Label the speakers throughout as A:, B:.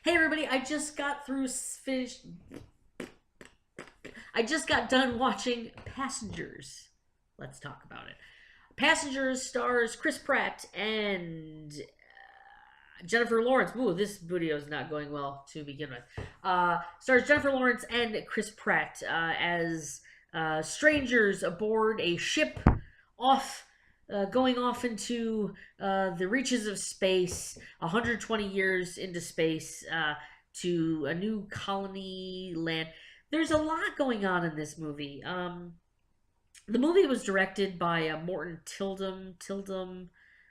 A: Hey everybody, I just got done watching Passengers. Let's talk about it. Passengers stars Chris Pratt and Jennifer Lawrence. Ooh, this video is not going well to begin with. Stars Jennifer Lawrence and Chris Pratt as strangers aboard a ship off going off into the reaches of space, 120 years into space, to a new colony land. There's a lot going on in this movie. The movie was directed by Morten Tyldum.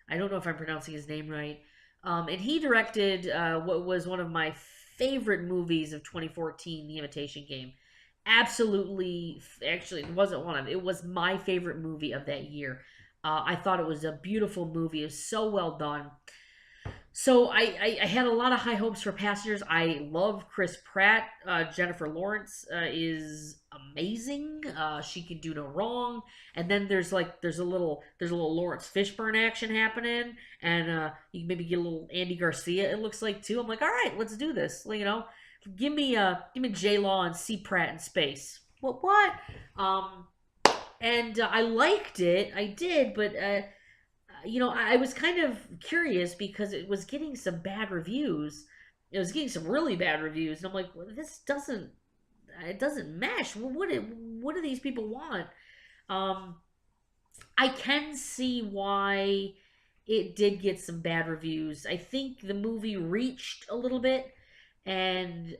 A: I don't know if I'm pronouncing his name right. And he directed what was one of my favorite movies of 2014, The Imitation Game. Absolutely, actually, it wasn't one of it was my favorite movie of that year. I thought it was a beautiful movie. It was so well done. So I had a lot of high hopes for Passengers. I love Chris Pratt. Jennifer Lawrence is amazing. She can do no wrong. And then there's a little Lawrence Fishburne action happening, and you can maybe get a little Andy Garcia. It looks like too. I'm like, all right, let's do this. Give me J Law and C Pratt in space. What? Um, and I liked it. I did, but I was kind of curious because it was getting some bad reviews. It was getting some really bad reviews, and I'm like, well, it doesn't mesh. What do these people want? Um, I can see why it did get some bad reviews. I think the movie reached a little bit, and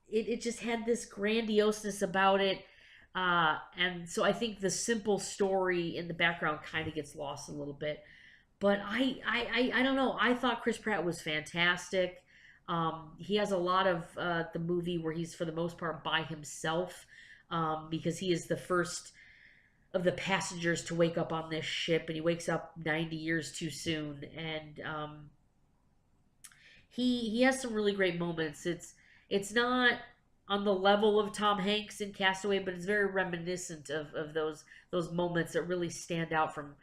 A: it just had this grandioseness about it. And so I think the simple story in the background kind of gets lost a little bit. But I don't know. I thought Chris Pratt was fantastic. He has a lot of the movie where he's for the most part by himself, because he is the first of the passengers to wake up on this ship, and he wakes up 90 years too soon. And he has some really great moments. It's not on the level of Tom Hanks in Castaway, but it's very reminiscent of those moments that really stand out from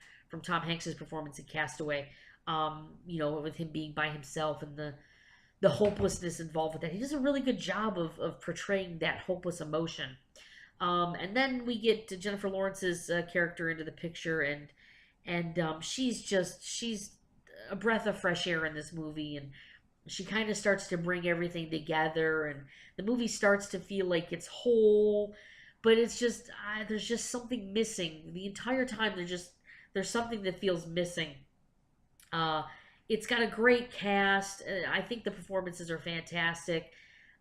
A: Tom Hanks's performance in Castaway. With him being by himself and the hopelessness involved with that. He does a really good job of portraying that hopeless emotion. And then we get to Jennifer Lawrence's character into the picture, and she's a breath of fresh air in this movie, and she kind of starts to bring everything together, and the movie starts to feel like it's whole, but it's just there's just something missing the entire time. There's something that feels missing. uh it's got a great cast. I think the performances are fantastic,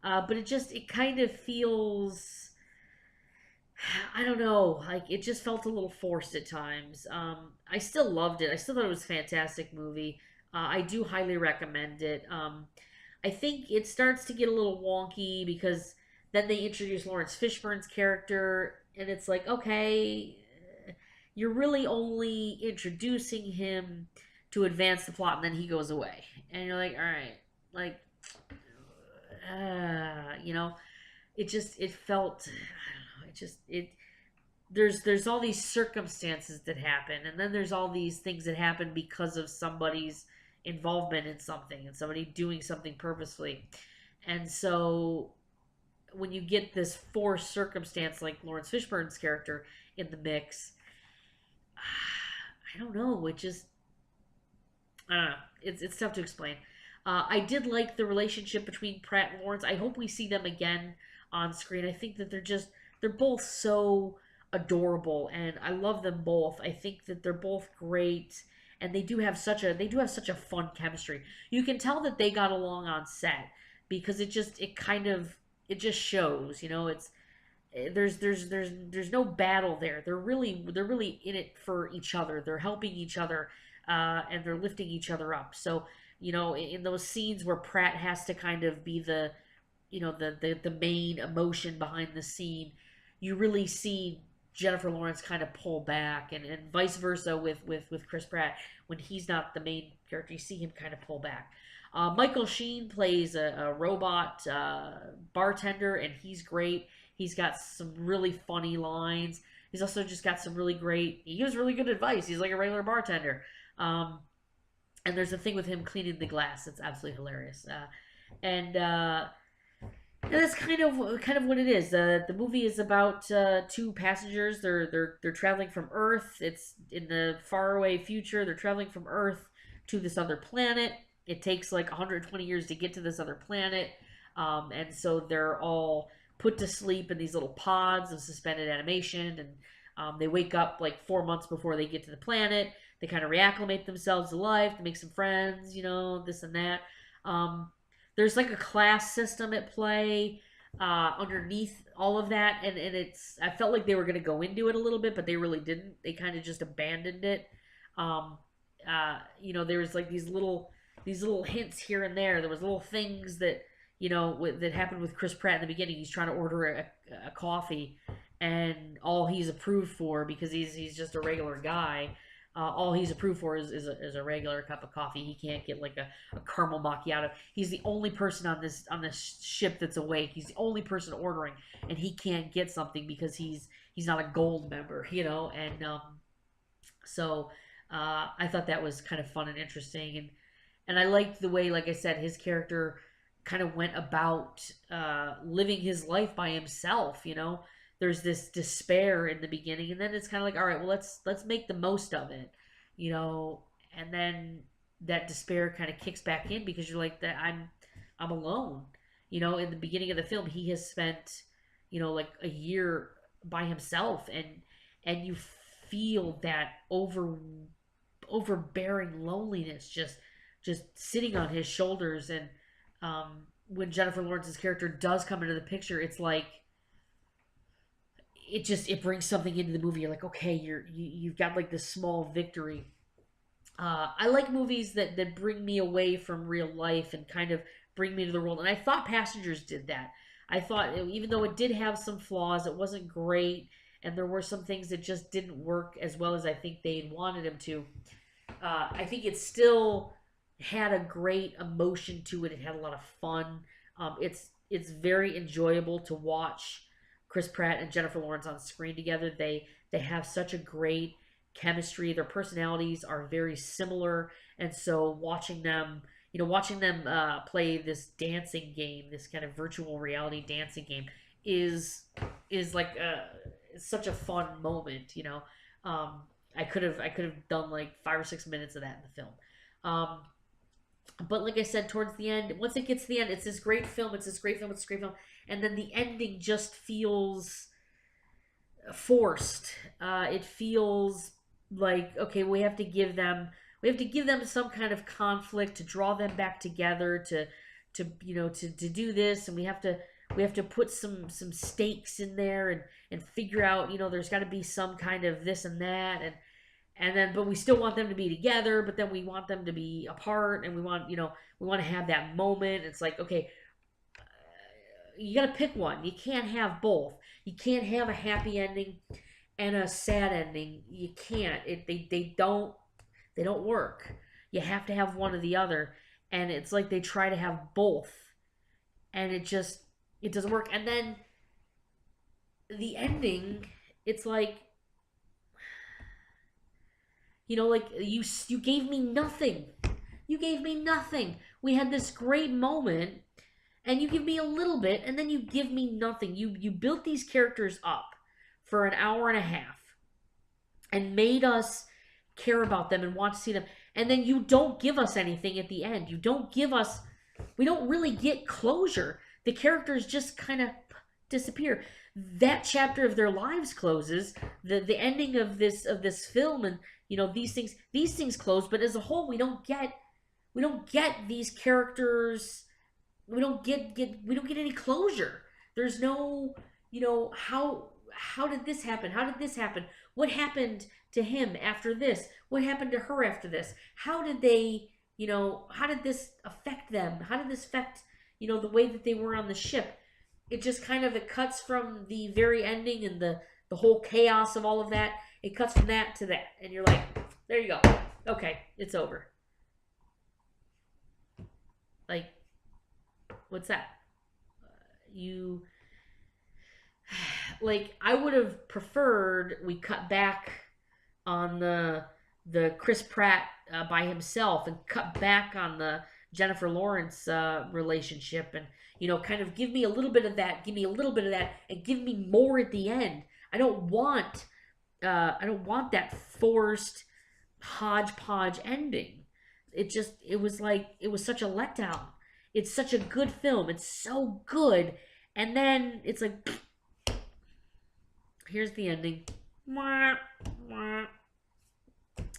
A: but it kind of feels, I don't know, like it just felt a little forced at times. I still loved it. I still thought it was a fantastic movie. I do highly recommend it. I think it starts to get a little wonky because then they introduce Lawrence Fishburne's character, and it's like, okay, you're really only introducing him to advance the plot, and then he goes away, and you're like, all right, like, uh, you know, it felt, I don't know, it there's all these circumstances that happen, and then there's all these things that happen because of somebody's involvement in something and somebody doing something purposefully. And so when you get this forced circumstance like Lawrence Fishburne's character in the mix, I don't know. I don't know. It's tough to explain. I did like the relationship between Pratt and Lawrence. I hope we see them again on screen. I think that they're both so adorable, and I love them both. I think that they're both great, and they do have such a fun chemistry. You can tell that they got along on set because it just shows. There's no battle there. They're really in it for each other. They're helping each other, and they're lifting each other up. So in those scenes where Pratt has to kind of be the main emotion behind the scene, you really see Jennifer Lawrence kind of pull back, and vice versa with Chris Pratt. When he's not the main character, you see him kind of pull back. Micheal Sheen plays a robot bartender, and he's great. He's got some really funny lines. He's also just got he gives really good advice. He's like a regular bartender. And there's a thing with him cleaning the glass that's absolutely hilarious. and and that's kind of what it is. The movie is about two passengers. They're traveling from Earth. It's in the faraway future. They're traveling from Earth to this other planet. It takes like 120 years to get to this other planet, and so they're all put to sleep in these little pods of suspended animation, and they wake up like 4 months before they get to the planet. They kind of reacclimate themselves to life, to make some friends, this and that. Um, there's like a class system at play underneath all of that, and I felt like they were going to go into it a little bit, but they really didn't. They kind of just abandoned it. um, there was like these little hints here and there. There was little things that that happened with Chris Pratt in the beginning. He's trying to order a coffee, and all he's approved for, because he's just a regular guy, all he's approved for is a regular cup of coffee. He can't get like a caramel macchiato. He's the only person on this ship that's awake. He's the only person ordering, and he can't get something because he's not a gold member, And so I thought that was kind of fun and interesting, and I liked the way, like I said, his character kind of went about living his life by himself. There's this despair in the beginning, and then it's kind of like, all right, well, let's make the most of it, and then that despair kind of kicks back in, because you're like, that I'm alone. In the beginning of the film, he has spent like a year by himself, and you feel that overbearing loneliness just sitting on his shoulders. And when Jennifer Lawrence's character does come into the picture, it's like it brings something into the movie. You're like, okay, you've got like this small victory. I like movies that bring me away from real life and kind of bring me to the world, and I thought Passengers did that. I thought, even though it did have some flaws, it wasn't great, and there were some things that just didn't work as well as I think they'd wanted them to. I think it still had a great emotion to it. It had a lot of fun. It's very enjoyable to watch Chris Pratt and Jennifer Lawrence on screen together. They have such a great chemistry. Their personalities are very similar, and so watching them play this dancing game, this kind of virtual reality dancing game, is like such a fun moment. I could have done like 5 or 6 minutes of that in the film. But like I said, towards the end, once it gets to the end, it's this great film. It's this great film. It's this great film, and then the ending just feels forced. It feels like, okay, we have to give them some kind of conflict to draw them back together to do this, and we have to put some stakes in there, and figure out, there's got to be some kind of this and that, and then, but we still want them to be together, but then we want them to be apart, and we want to have that moment. It's like, okay, you got to pick one. You can't have both. You can't have a happy ending and a sad ending. You can't. They don't work. You have to have one or the other, and it's like they try to have both, and it doesn't work. And then the ending, it's like, like, you gave me nothing. You gave me nothing. We had this great moment, and you give me a little bit, and then you give me nothing. You built these characters up for an hour and a half, and made us care about them and want to see them, and then you don't give us anything at the end. We don't really get closure. The characters just kind of disappear. That chapter of their lives closes. The ending of this film, and these things close, but as a whole, we don't get these characters. We don't get any closure. There's no, how did this happen? How did this happen? What happened to him after this? What happened to her after this? How did this affect them? How did this affect, the way that they were on the ship? It just kind of, it cuts from the very ending and the whole chaos of all of that. It cuts from that to that. And you're like, there you go. Okay, it's over. Like, what's that? Like, I would have preferred we cut back on the Chris Pratt by himself, and cut back on the Jennifer Lawrence relationship, and kind of give me a little bit of that, give me a little bit of that, and give me more at the end. I don't want that forced hodgepodge ending. It was such a letdown. It's such a good film. It's so good, and then it's like, here's the ending.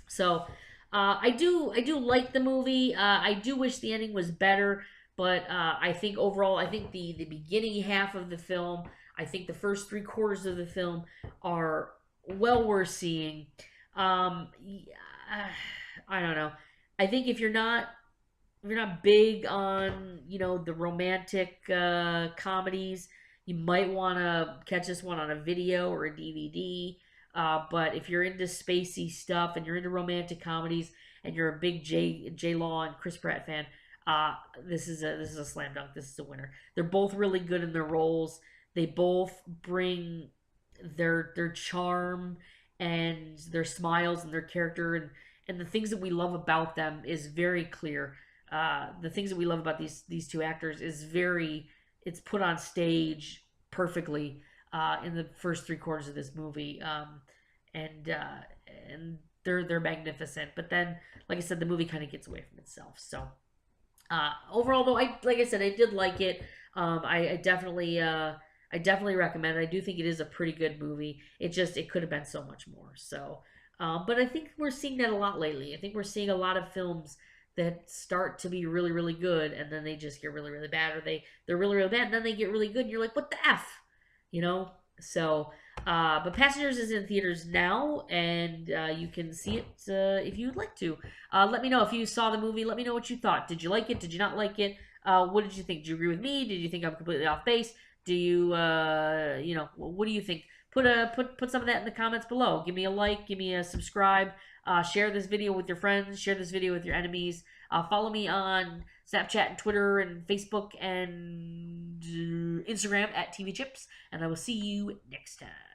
A: So, I do like the movie. I do wish the ending was better, but I think overall, I think the beginning half of the film, I think the first three quarters of the film are well worth seeing. Yeah, I don't know. I think if you're not big on the romantic comedies, you might want to catch this one on a video or a DVD. But if you're into spacey stuff and you're into romantic comedies and you're a big J Law and Chris Pratt fan, this is a slam dunk. This is a winner. They're both really good in their roles. They both bring their charm and their smiles and their character, and the things that we love about them is very clear. The things that we love about these two actors is it's put on stage perfectly in the first three quarters of this movie, and they're magnificent. But then, like I said, the movie kind of gets away from itself. So overall, though, like I said, I did like it. I definitely recommend it. I do think it is a pretty good movie. It could have been so much more. So, but I think we're seeing that a lot lately. I think we're seeing a lot of films that start to be really, really good, and then they just get really, really bad, or they're really, really bad, and then they get really good, and you're like, what the F? So, but Passengers is in theaters now, and you can see it if you would like to. Let me know if you saw the movie. Let me know what you thought. Did you like it? Did you not like it? What did you think? Did you agree with me? Did you think I'm completely off base? Do you, what do you think? Put some of that in the comments below. Give me a like. Give me a subscribe. Share this video with your friends. Share this video with your enemies. Follow me on Snapchat and Twitter and Facebook and Instagram at TV Chips. And I will see you next time.